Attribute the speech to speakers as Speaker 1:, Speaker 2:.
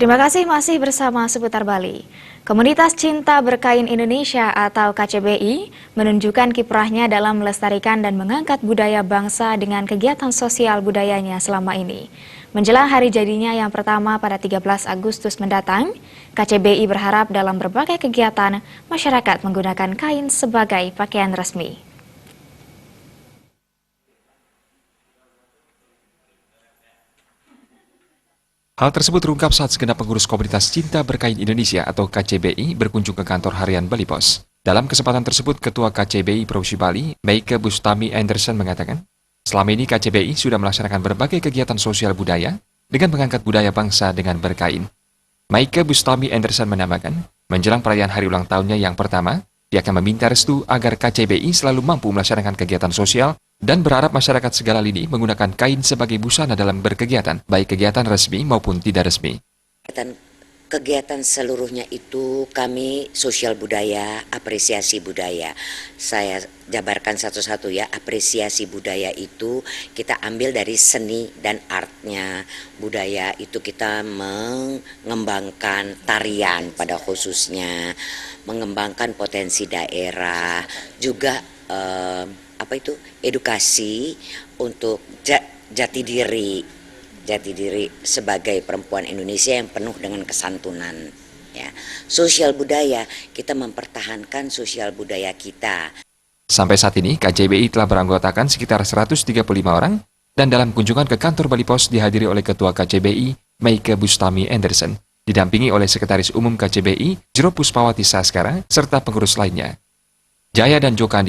Speaker 1: Terima kasih masih bersama Seputar Bali. Komunitas Cinta Berkain Indonesia atau KCBI menunjukkan kiprahnya dalam melestarikan dan mengangkat budaya bangsa dengan kegiatan sosial budayanya selama ini. Menjelang hari jadinya yang pertama pada 13 Agustus mendatang, KCBI berharap dalam berbagai kegiatan, masyarakat menggunakan kain sebagai pakaian resmi.
Speaker 2: Hal tersebut terungkap saat segenap pengurus komunitas Cinta Berkain Indonesia atau KCBI berkunjung ke kantor harian Bali Pos. Dalam kesempatan tersebut, Ketua KCBI Provinsi Bali, Meike Bustami Anderson mengatakan, selama ini KCBI sudah melaksanakan berbagai kegiatan sosial budaya dengan mengangkat budaya bangsa dengan berkain. Meike Bustami Anderson menambahkan, menjelang perayaan hari ulang tahunnya yang pertama, dia akan meminta restu agar KCBI selalu mampu melaksanakan kegiatan sosial dan berharap masyarakat segala lini menggunakan kain sebagai busana dalam berkegiatan, baik kegiatan resmi maupun tidak resmi.
Speaker 3: Kegiatan seluruhnya itu kami sosial budaya, apresiasi budaya. Saya jabarkan satu-satu ya, apresiasi budaya itu kita ambil dari seni dan artnya. Budaya itu kita mengembangkan tarian pada khususnya, mengembangkan potensi daerah, juga edukasi untuk jati diri sebagai perempuan Indonesia yang penuh dengan kesantunan. Ya. Sosial budaya, kita mempertahankan sosial budaya kita.
Speaker 2: Sampai saat ini, KCBI telah beranggotakan sekitar 135 orang dan dalam kunjungan ke kantor Bali Pos dihadiri oleh Ketua KCBI, Meike Bustami Anderson, didampingi oleh Sekretaris Umum KCBI, Jero Puspawati Saskara, serta pengurus lainnya. Jaya dan Jokandi